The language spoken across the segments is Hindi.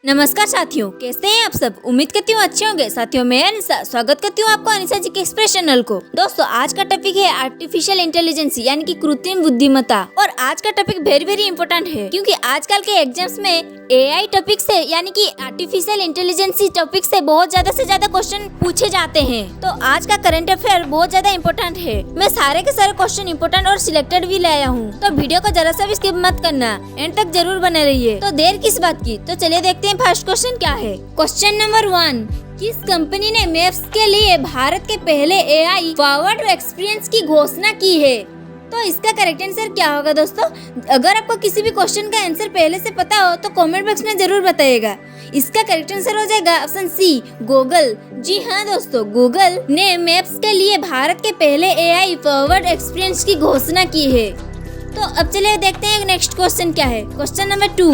नमस्कार साथियों, कैसे हैं आप सब। उम्मीद करती हूँ अच्छे होंगे। साथियों मैं अनिशा स्वागत करती हूँ आपको अनिशा जी के एक्सप्रेस चैनल को। दोस्तों आज का टॉपिक है आर्टिफिशियल इंटेलिजेंस यानी कि कृत्रिम बुद्धिमत्ता। और आज का टॉपिक वेरी इंपॉर्टेंट है क्योंकि आजकल के एग्जाम्स में AI टॉपिक से यानी कि आर्टिफिशियल इंटेलिजेंस टॉपिक से बहुत ज्यादा से ज्यादा क्वेश्चन पूछे जाते हैं। तो आज का करंट अफेयर बहुत ज्यादा इम्पोर्टेंट है। मैं सारे के सारे क्वेश्चन इम्पोर्टेंट और सिलेक्टेड भी लाया हूँ, तो वीडियो को जरा सा भी स्किप मत करना, एंड तक जरूर बने रहिए। तो देर किस बात की, तो चलिए देखते हैं फर्स्ट क्वेश्चन क्या है। क्वेश्चन नंबर 1, किस कंपनी ने मैप्स के लिए भारत के पहले AI फॉरवर्ड एक्सपीरियंस की घोषणा की है। तो इसका करेक्ट आंसर क्या होगा दोस्तों। अगर आपको किसी भी क्वेश्चन का आंसर पहले से पता हो तो कमेंट बॉक्स में जरूर बताइएगा। इसका करेक्ट आंसर हो जाएगा ऑप्शन सी, गूगल। जी हाँ दोस्तों, गूगल ने मैप्स के लिए भारत के पहले AI फॉरवर्ड एक्सपीरियंस की घोषणा की है। तो अब चलिए देखते हैं नेक्स्ट क्वेश्चन क्या है। क्वेश्चन नंबर 2,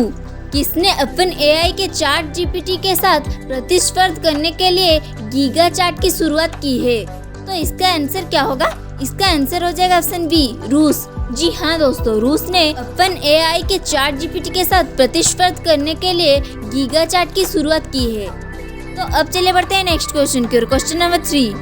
किसने ओपन AI के चैट GPT के साथ प्रतिस्पर्धा करने के लिए गीगा चैट की शुरुआत की है। तो इसका आंसर क्या होगा। इसका आंसर हो जाएगा ऑप्शन बी, रूस। जी हाँ दोस्तों, रूस ने ओपन AI के चैट GPT के साथ प्रतिस्पर्धा करने के लिए गीगा चैट की शुरुआत की है। तो अब चलिए बढ़ते हैं नेक्स्ट क्वेश्चन की ओर। क्वेश्चन नंबर 3,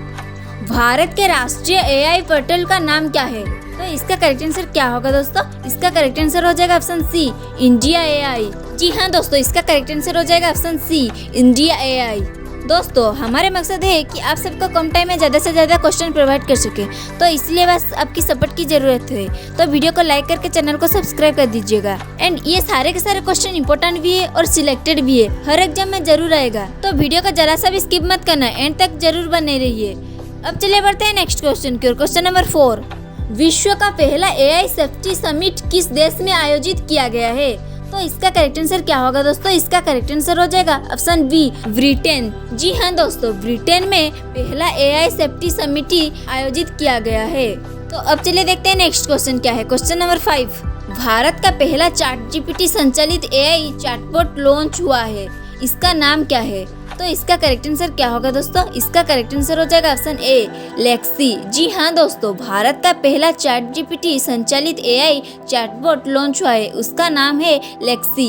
भारत के राष्ट्रीय AI पोर्टल का नाम क्या है। तो इसका करेक्ट आंसर क्या होगा दोस्तों। इसका करेक्ट आंसर हो जाएगा ऑप्शन सी, इंडिया AI। जी हाँ दोस्तों, इसका करेक्ट आंसर हो जाएगा ऑप्शन सी, इंडिया AI। दोस्तों हमारे मकसद है कि आप सबको कम टाइम में ज़्यादा से ज़्यादा क्वेश्चन प्रोवाइड कर सके, तो इसलिए बस आपकी सपोर्ट की ज़रूरत है। तो वीडियो को लाइक करके चैनल को सब्सक्राइब कर दीजिएगा। एंड ये सारे के सारे क्वेश्चन इंपॉर्टेंट भी है और सिलेक्टेड भी है, हर एग्जाम में जरूर आएगा। तो वीडियो को जरा सा भी स्किप मत करना, एंड तक जरूर बने रहिए। अब चलिए बढ़ते हैं नेक्स्ट क्वेश्चन की ओर। क्वेश्चन नंबर 4, विश्व का पहला AI सेफ्टी समिट किस देश में आयोजित किया गया है। तो इसका करेक्ट आंसर क्या होगा दोस्तों। इसका करेक्ट आंसर हो जाएगा ऑप्शन बी, ब्रिटेन। जी हाँ दोस्तों, ब्रिटेन में पहला AI सेफ्टी समिट आयोजित किया गया है। तो अब चलिए देखते हैं नेक्स्ट क्वेश्चन क्या है। क्वेश्चन नंबर 5, भारत का पहला चैट GPT संचालित AI चैटबॉट लॉन्च हुआ है, इसका नाम क्या है। तो इसका करेक्ट आंसर क्या होगा दोस्तों। इसका करेक्ट आंसर हो जाएगा ऑप्शन ए, लेक्सी। जी हाँ दोस्तों, भारत का पहला चैट GPT संचालित AI चैटबॉट लॉन्च हुआ है, उसका नाम है लेक्सी।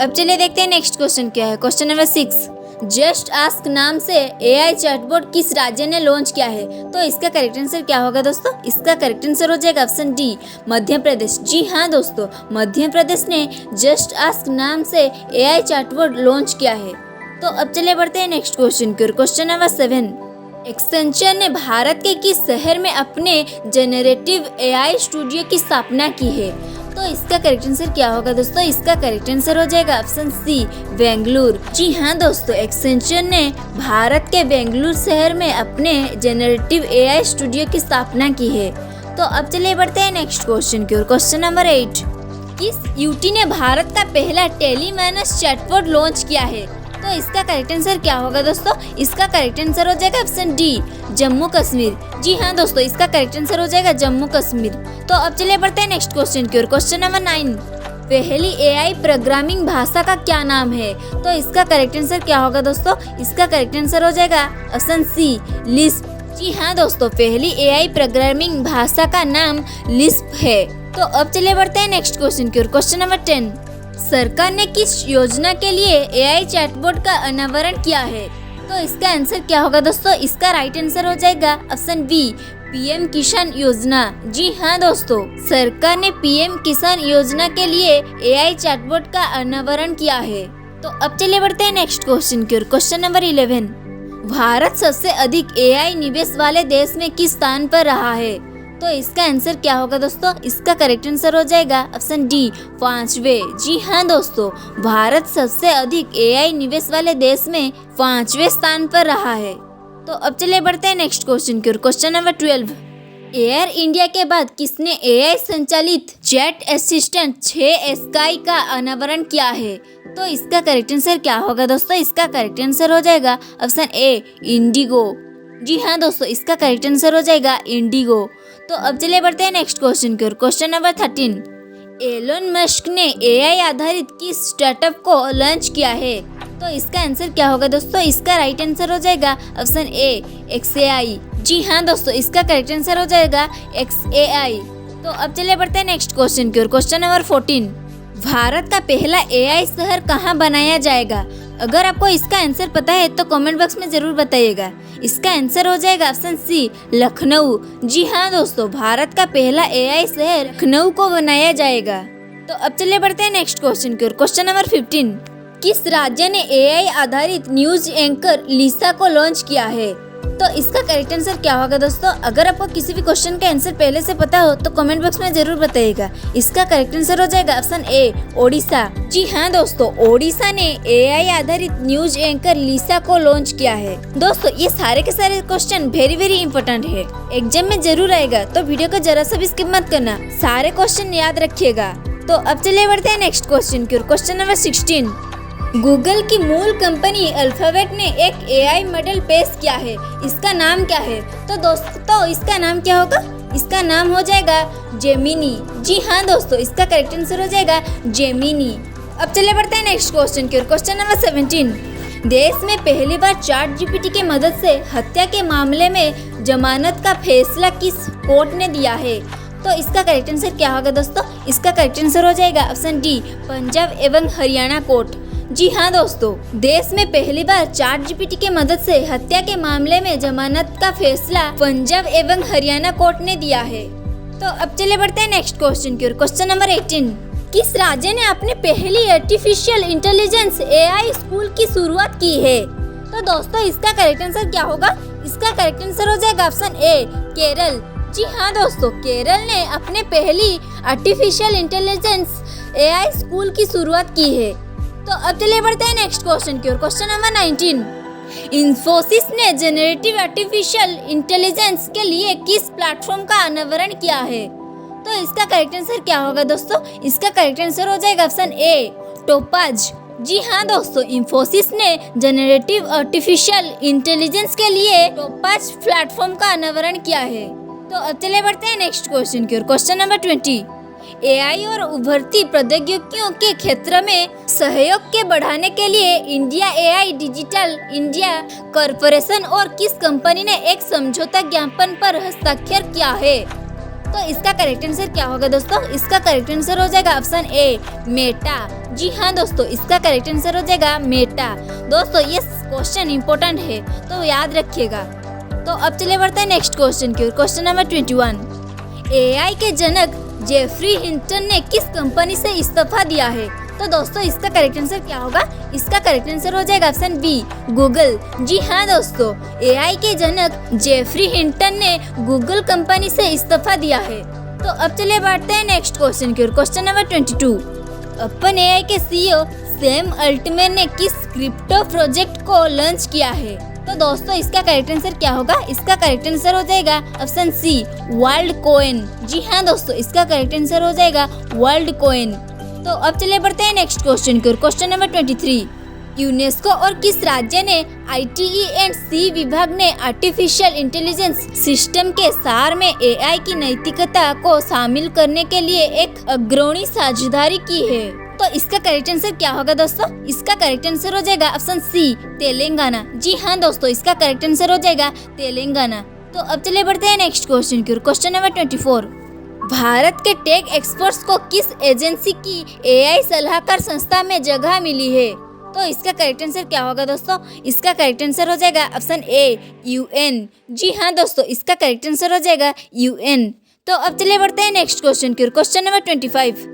अब चलिए देखते हैं नेक्स्ट क्वेश्चन क्या है। क्वेश्चन नंबर 6, जस्ट आस्क नाम से AI चैटबॉट किस राज्य ने लॉन्च किया है। तो इसका करेक्ट आंसर क्या होगा दोस्तों। इसका करेक्ट आंसर हो जाएगा ऑप्शन डी, मध्य प्रदेश। जी हाँ दोस्तों, मध्य प्रदेश ने जस्ट आस्क नाम से AI चैटबॉट लॉन्च किया है। तो अब चले बढ़ते हैं नेक्स्ट क्वेश्चन की ओर। क्वेश्चन नंबर 7, एक्सेंचर ने भारत के किस शहर में अपने जेनरेटिव AI स्टूडियो की स्थापना की है। तो इसका करेक्ट आंसर क्या होगा दोस्तों। इसका करेक्ट आंसर हो जाएगा ऑप्शन सी, बेंगलुरु। जी हाँ दोस्तों, एक्सेंचर ने भारत के बेंगलुरु शहर में अपने जेनरेटिव AI स्टूडियो की स्थापना की है। तो अब चलिए बढ़ते हैं नेक्स्ट क्वेश्चन की ओर। क्वेश्चन नंबर 8, किस यूटी ने भारत का पहला टेलीमैनस चैटबॉट लॉन्च किया है। तो इसका करेक्ट आंसर क्या होगा दोस्तों। इसका करेक्ट आंसर हो जाएगा ऑप्शन डी, जम्मू कश्मीर। जी हाँ दोस्तों, इसका करेक्ट आंसर हो जाएगा जम्मू कश्मीर। तो अब चलिए बढ़ते हैं नेक्स्ट क्वेश्चन की ओर। क्वेश्चन नंबर 9, पहली AI प्रोग्रामिंग भाषा का क्या नाम है। तो इसका करेक्ट आंसर क्या होगा दोस्तों। इसका करेक्ट आंसर हो जाएगा ऑप्शन सी, लिस्प। जी हाँ दोस्तों, पहली AI प्रोग्रामिंग भाषा का नाम लिस्प है। तो अब चलिए बढ़ते हैं नेक्स्ट क्वेश्चन की ओर। क्वेश्चन नंबर 10, सरकार ने किस योजना के लिए AI चैटबॉट का अनावरण किया है। तो इसका आंसर क्या होगा दोस्तों। इसका राइट आंसर हो जाएगा ऑप्शन बी, PM किसान योजना। जी हाँ दोस्तों, सरकार ने PM किसान योजना के लिए AI चैटबॉट का अनावरण किया है। तो अब चलिए बढ़ते हैं नेक्स्ट क्वेश्चन की ओर। क्वेश्चन नंबर 11, भारत सबसे अधिक AI निवेश वाले देश में किस स्थान पर रहा है। तो इसका आंसर क्या होगा दोस्तों। इसका करेक्ट आंसर हो जाएगा ऑप्शन डी, 5वें। जी हाँ दोस्तों, भारत सबसे अधिक AI निवेश वाले देश में 5वें स्थान पर रहा है। तो अब चलिए बढ़ते हैं नेक्स्ट क्वेश्चन की ओर। क्वेश्चन नंबर 12, एयर इंडिया के बाद किसने AI संचालित जेट असिस्टेंट 6 स्काई का अनावरण किया है। तो इसका करेक्ट आंसर क्या होगा दोस्तों। इसका करेक्ट आंसर हो जाएगा ऑप्शन ए, इंडिगो। जी हाँ दोस्तों, इसका करेक्ट आंसर हो जाएगा इंडिगो। तो अब चलिए बढ़ते हैं नेक्स्ट क्वेश्चन की ओर। क्वेश्चन नंबर 13, एलोन मस्क ने AI आधारित किस स्टार्टअप को लॉन्च किया है। तो इसका आंसर क्या होगा दोस्तों। इसका राइट आंसर हो जाएगा ऑप्शन ए, XAI। जी हाँ दोस्तों, इसका करेक्ट आंसर हो जाएगा XAI। तो अब चलिए बढ़ते हैं नेक्स्ट क्वेश्चन की ओर। क्वेश्चन नंबर 14, भारत का पहला AI शहर कहाँ बनाया जाएगा। अगर आपको इसका आंसर पता है तो कमेंट बॉक्स में जरूर बताइएगा। इसका आंसर हो जाएगा ऑप्शन सी, लखनऊ। जी हाँ दोस्तों, भारत का पहला एआई शहर लखनऊ को बनाया जाएगा। तो अब चलिए बढ़ते हैं नेक्स्ट क्वेश्चन की ओर। क्वेश्चन नंबर 15, किस राज्य ने एआई आधारित न्यूज एंकर लिसा को लॉन्च किया है? तो इसका करेक्ट आंसर क्या होगा दोस्तों? अगर आपको किसी भी क्वेश्चन का आंसर पहले से पता हो तो कमेंट बॉक्स में जरूर बताइएगा। इसका करेक्ट आंसर हो जाएगा ऑप्शन ए, ओडिशा। जी हाँ दोस्तों, ओडिशा ने एआई आधारित न्यूज एंकर लिसा को लॉन्च किया है। दोस्तों ये सारे के सारे क्वेश्चन वेरी इंपॉर्टेंट है, एग्जाम में जरूर आएगा, तो वीडियो को जरा सा भी स्किप मत करना, सारे क्वेश्चन याद रखिएगा। तो अब चलिए बढ़ते हैं नेक्स्ट क्वेश्चन की ओर। क्वेश्चन नंबर 16, गूगल की मूल कंपनी अल्फाबेट ने एक एआई मॉडल पेश किया है, इसका नाम क्या है? तो दोस्तों इसका नाम क्या होगा? इसका नाम हो जाएगा जेमिनी। जी हाँ दोस्तों, इसका करेक्ट आंसर हो जाएगा जेमिनी। अब चले बढ़ते हैं नेक्स्ट क्वेश्चन की ओर। क्वेश्चन नंबर 17, देश में पहली बार चैट जीपीटी की मदद से हत्या के मामले में जमानत का फैसला किस कोर्ट ने दिया है? तो इसका करेक्ट आंसर क्या होगा दोस्तों? इसका करेक्ट आंसर हो जाएगा ऑप्शन डी, पंजाब एवं हरियाणा कोर्ट। जी हाँ दोस्तों, देश में पहली बार चैट जीपीटी के मदद से हत्या के मामले में जमानत का फैसला पंजाब एवं हरियाणा कोर्ट ने दिया है। तो अब चले बढ़ते हैं नेक्स्ट क्वेश्चन की ओर। क्वेश्चन नंबर 18, किस राज्य ने अपनी पहली आर्टिफिशियल इंटेलिजेंस एआई स्कूल की शुरुआत की है? तो दोस्तों इसका करेक्ट आंसर क्या होगा? इसका करेक्ट आंसर हो जाएगा ऑप्शन ए, केरल। जी हाँ दोस्तों, केरल ने अपने पहली आर्टिफिशियल इंटेलिजेंस एआई स्कूल की शुरुआत की है। तो अब चलिए बढ़ते हैं नेक्स्ट क्वेश्चन की ओर। क्वेश्चन नंबर 19, इंफोसिस ने जनरेटिव आर्टिफिशियल इंटेलिजेंस के लिए किस प्लेटफॉर्म का अनावरण किया है? तो इसका करेक्ट आंसर क्या होगा दोस्तों? इसका करेक्ट आंसर हो जाएगा ऑप्शन ए, टोपाज। जी हाँ दोस्तों, इंफोसिस ने जनरेटिव आर्टिफिशियल इंटेलिजेंस के लिए टोपाज प्लेटफॉर्म का अनावरण किया है। तो अब चलिए बढ़ते हैं नेक्स्ट क्वेश्चन की ओर। क्वेश्चन नंबर 20, एआई और उभरती प्रौद्योगिकियों के क्षेत्र में सहयोग के बढ़ाने के लिए India AI digital India corporation और किस कंपनी ने एक समझौता ज्ञापन पर हस्ताक्षर किया है? तो इसका करेक्ट आंसर क्या होगा दोस्तों? इसका करेक्ट आंसर हो जाएगा ऑप्शन ए, मेटा। जी हाँ दोस्तों, इसका करेक्ट आंसर हो जाएगा मेटा। दोस्तों ये क्वेश्चन इंपॉर्टेंट है, तो याद रखिएगा। तो अब चलिए बढ़ते हैं नेक्स्ट क्वेश्चन की ओर। क्वेश्चन नंबर 21, एआई के जनक जेफरी हिंटन ने किस कंपनी से इस्तीफा दिया है? तो दोस्तों इसका करेक्ट आंसर क्या होगा? इसका करेक्ट आंसर हो जाएगा ऑप्शन बी, गूगल। जी हाँ दोस्तों, एआई के जनक जेफरी हिंटन ने गूगल कंपनी से इस्तीफा दिया है। तो अब चलिए बढ़ते हैं नेक्स्ट क्वेश्चन की ओर। क्वेश्चन नंबर 22, ओपन एआई के सीईओ सैम अल्टमैन ने किस क्रिप्टो प्रोजेक्ट को लॉन्च किया है? तो दोस्तों इसका करेक्ट आंसर क्या होगा? इसका करेक्ट आंसर हो जाएगा ऑप्शन सी, वर्ल्ड कॉइन। जी हाँ दोस्तों, इसका करेक्ट आंसर हो जाएगा वर्ल्ड कॉइन। तो अब चलिए बढ़ते हैं नेक्स्ट क्वेश्चन की ओर। क्वेश्चन नंबर 23, यूनेस्को और किस राज्य ने ITE&C विभाग ने आर्टिफिशियल इंटेलिजेंस सिस्टम के सार में एआई की नैतिकता को शामिल करने के लिए एक अग्रणी साझेदारी की है? तो इसका करेक्ट आंसर क्या होगा दोस्तों? इसका करेक्ट आंसर हो जाएगा ऑप्शन सी, तेलंगाना। जी हाँ दोस्तों, इसका करेक्ट आंसर हो जाएगा तेलंगाना। तो अब चलिए बढ़ते हैं नेक्स्ट क्वेश्चन की ओर। क्वेश्चन नंबर 24, भारत के टेक एक्सपर्ट्स को किस एजेंसी की एआई सलाहकार संस्था में जगह मिली है? तो इसका करेक्ट आंसर क्या होगा दोस्तों? इसका करेक्ट आंसर हो जाएगा ऑप्शन ए, UN। जी हाँ दोस्तों, इसका करेक्ट आंसर हो जाएगा UN। तो अब चलिए बढ़ते हैं नेक्स्ट क्वेश्चन की ओर। क्वेश्चन नंबर 25,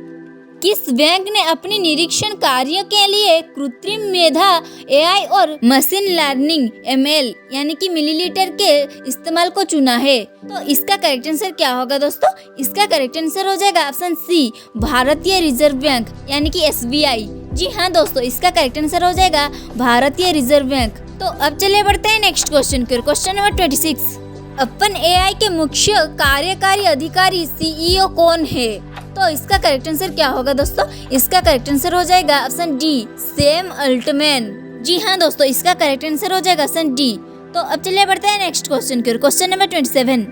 किस बैंक ने अपनी निरीक्षण कार्य के लिए कृत्रिम मेधा एआई और मशीन लर्निंग ML यानी कि मिलीलीटर के इस्तेमाल को चुना है? तो इसका करेक्ट आंसर क्या होगा दोस्तों? इसका करेक्ट आंसर हो जाएगा ऑप्शन सी, भारतीय रिजर्व बैंक यानी कि SBI। जी हाँ दोस्तों, इसका करेक्ट आंसर हो जाएगा भारतीय रिजर्व बैंक। तो अब चलिए बढ़ते हैं नेक्स्ट क्वेश्चन की ओर। क्वेश्चन नंबर 26, ओपन एआई के मुख्य कार्यकारी अधिकारी CEO कौन है? तो इसका करेक्ट आंसर क्या होगा दोस्तों? इसका करेक्ट आंसर हो जाएगा ऑप्शन डी, सैम अल्टमैन। जी हाँ दोस्तों, इसका करेक्ट आंसर हो जाएगा ऑप्शन डी। तो अब चलिए बढ़ते हैं नेक्स्ट क्वेश्चन की ओर। क्वेश्चन नंबर 27,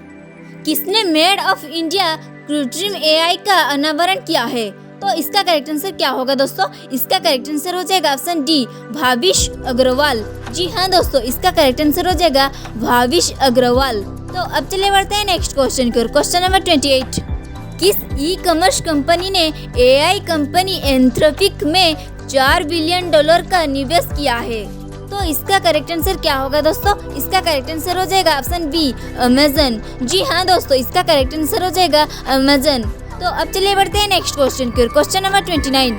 किसने मेड ऑफ इंडिया कृत्रिम एआई का अनावरण किया है? तो इसका करेक्ट आंसर क्या होगा दोस्तों? इसका करेक्ट आंसर हो जाएगा ऑप्शन डी, भाविश अग्रवाल। जी हाँ दोस्तों, इसका करेक्ट आंसर हो जाएगा भाविश अग्रवाल। तो अब चलिए बढ़ते हैं नेक्स्ट क्वेश्चन की ओर। क्वेश्चन नंबर 28, किस ई कॉमर्स कंपनी ने एआई कंपनी एंथ्रोपिक में $4 बिलियन का निवेश किया है। तो इसका करेक्ट आंसर क्या होगा दोस्तों? इसका करेक्ट आंसर हो जाएगा ऑप्शन बी, अमेजन। जी हाँ दोस्तों, इसका करेक्ट आंसर हो जाएगा अमेजन। तो अब चलिए बढ़ते हैं नेक्स्ट क्वेश्चन की ओर। Question number 29,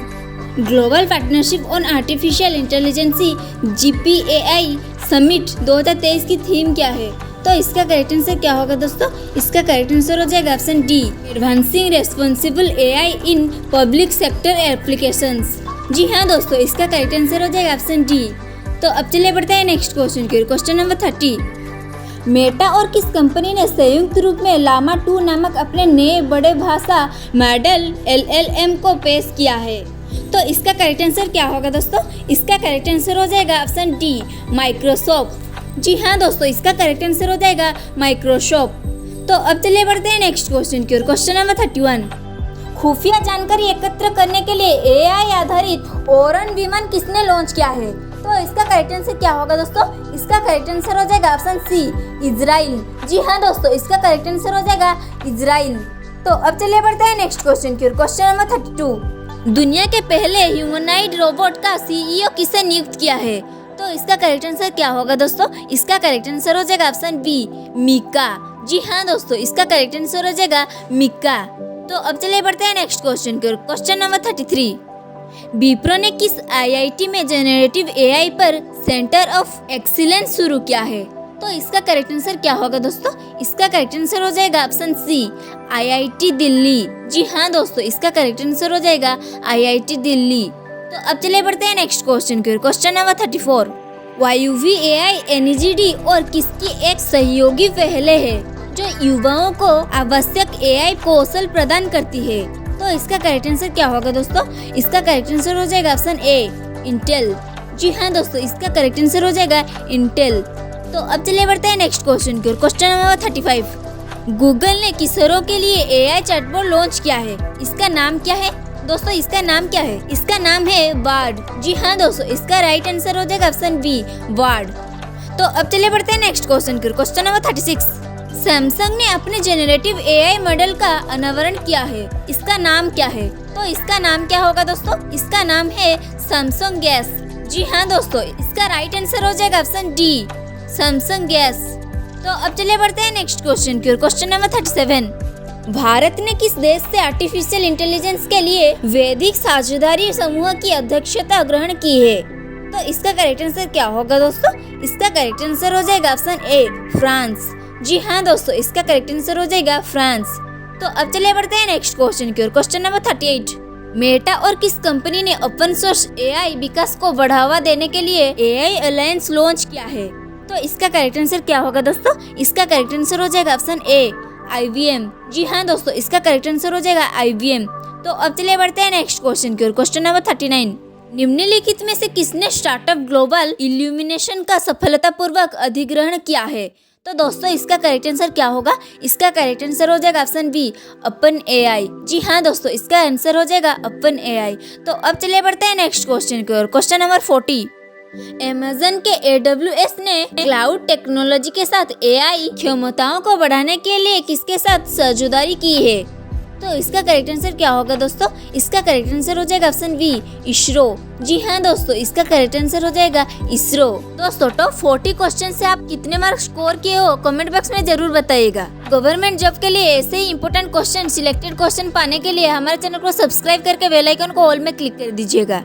global partnership on artificial intelligence GPAI summit 2023 की थीम क्या है? तो इसका करेक्ट आंसर क्या होगा दोस्तों? इसका करेक्ट आंसर हो जाएगा option D, advancing responsible AI in public sector applications. जी हाँ दोस्तों, इसका करेक्ट आंसर हो जाएगा ऑप्शन डी। तो अब चलिए बढ़ते हैं नेक्स्ट क्वेश्चन की ओर। क्वेश्चन नंबर 30, मेटा और किस कंपनी ने संयुक्त रूप में लामा 2 नामक अपने नए बड़े भाषा मॉडल LLM को पेश किया है? तो इसका करेक्ट आंसर क्या होगा दोस्तों? इसका करेक्ट आंसर हो जाएगा ऑप्शन डी, माइक्रोसॉफ्ट। जी हाँ दोस्तों, इसका करेक्ट आंसर हो जाएगा माइक्रोसॉफ्ट। तो अब चलिए बढ़ते हैं नेक्स्ट क्वेश्चन की ओर। क्वेश्चन नंबर 31, खुफिया जानकारी एकत्र करने के लिए AI आधारित ओरन विमान किसने लॉन्च किया है? तो इसका करेक्ट आंसर क्या होगा दोस्तों? इसका करेक्ट आंसर हो जाएगा ऑप्शन सी, इजराइल। जी हाँ दोस्तों, इसका करेक्ट आंसर हो जाएगा इजराइल। तो अब चलिए बढ़ते हैं नेक्स्ट क्वेश्चन की ओर। क्वेश्चन नंबर 32, दुनिया के पहले ह्यूमनॉइड रोबोट का CEO किसे नियुक्त किया है? तो इसका करेक्ट आंसर क्या होगा दोस्तों? इसका करेक्ट आंसर हो जाएगा ऑप्शन बी, मिका। जी हाँ दोस्तों, इसका करेक्ट आंसर हो जाएगा मिका। तो अब चलिए बढ़ते हैं नेक्स्ट क्वेश्चन की ओर। क्वेश्चन नंबर 33, विप्रो ने किस IIT में जनरेटिव AI पर सेंटर ऑफ एक्सीलेंस शुरू किया है? तो इसका करेक्ट आंसर क्या होगा दोस्तों? इसका करेक्ट आंसर हो जाएगा ऑप्शन सी, IIT दिल्ली। जी हाँ दोस्तों, इसका करेक्ट आंसर हो जाएगा IIT दिल्ली। तो अब चलिए बढ़ते हैं नेक्स्ट क्वेश्चन की ओर। क्वेश्चन नंबर 34, वायुवी AI NGD और किसकी एक सहयोगी पहले है जो युवाओं को आवश्यक AI कौशल प्रदान करती है? तो इसका करेक्ट आंसर क्या होगा दोस्तों? इसका करेक्ट आंसर हो जाएगा ऑप्शन ए, इंटेल। जी हाँ दोस्तों, इसका करेक्ट आंसर हो जाएगा इंटेल। तो अब चलिए बढ़ते हैं नेक्स्ट क्वेश्चन की ओर। क्वेश्चन नंबर 35, गूगल ने किशोरों के लिए AI चैटबॉट लॉन्च किया है, इसका नाम क्या है? दोस्तों, इसका नाम क्या है? इसका नाम है बार्ड। जी हाँ दोस्तों, इसका राइट आंसर हो जाएगा ऑप्शन बी, बार्ड। तो अब चलिए बढ़ते हैं नेक्स्ट क्वेश्चन की ओर। क्वेश्चन नंबर 36, सैमसंग ने अपने जनरेटिव AI मॉडल का अनावरण किया है, इसका नाम क्या है? तो इसका नाम क्या होगा दोस्तों? इसका नाम है सैमसंग गैस। जी हाँ दोस्तों, इसका राइट आंसर हो जाएगा ऑप्शन डी, सैमसंग गैस। तो अब चलिए बढ़ते हैं नेक्स्ट क्वेश्चन की ओर। क्वेश्चन नंबर 37, भारत ने किस देश से आर्टिफिशियल इंटेलिजेंस के लिए वैश्विक साझेदारी समूह की अध्यक्षता ग्रहण की है? तो इसका करेक्ट आंसर क्या होगा दोस्तों? इसका करेक्ट आंसर हो जाएगा ऑप्शन ए, फ्रांस। जी हाँ दोस्तों, इसका करेक्ट आंसर हो जाएगा फ्रांस। तो अब चलिए बढ़ते हैं नेक्स्ट क्वेश्चन की ओर। क्वेश्चन नंबर 38, मेटा और किस कंपनी ने ओपन सोर्स AI विकास को बढ़ावा देने के लिए AI अलायंस लॉन्च किया है? तो इसका करेक्ट आंसर क्या होगा दोस्तों? इसका करेक्ट आंसर हो जाएगा ऑप्शन ए, IBM। जी हाँ दोस्तों, इसका करेक्ट आंसर हो जाएगा IBM। तो अब चलिए बढ़ते हैं नेक्स्ट क्वेश्चन की ओर। क्वेश्चन नंबर 39, निम्नलिखित में से किसने स्टार्टअप ग्लोबल इल्यूमिनेशन का सफलतापूर्वक अधिग्रहण किया है? तो दोस्तों, इसका करेक्ट आंसर क्या होगा? इसका करेक्ट आंसर हो जाएगा ऑप्शन बी, OpenAI। जी हाँ दोस्तों, इसका आंसर हो जाएगा OpenAI। तो अब चलिए बढ़ते हैं नेक्स्ट क्वेश्चन की ओर। क्वेश्चन नंबर 40, अमेज़न के AWS ने क्लाउड टेक्नोलॉजी के साथ AI क्षमताओं को बढ़ाने के लिए किसके साथ साझेदारी की है? तो इसका करेक्ट आंसर क्या होगा दोस्तों? इसका करेक्ट आंसर हो जाएगा ऑप्शन बी, इसरो। जी हाँ दोस्तों, इसका करेक्ट आंसर हो जाएगा इसरो। दोस्तों, टॉप 40 क्वेश्चन से आप कितने मार्क्स स्कोर किए हो कमेंट बॉक्स में जरूर बताइएगा। गवर्नमेंट जॉब के लिए ऐसे ही इंपॉर्टेंट क्वेश्चन, सिलेक्टेड क्वेश्चन पाने के लिए हमारे चैनल को सब्सक्राइब करके बेल आइकन को ऑल में क्लिक कर दीजिएगा।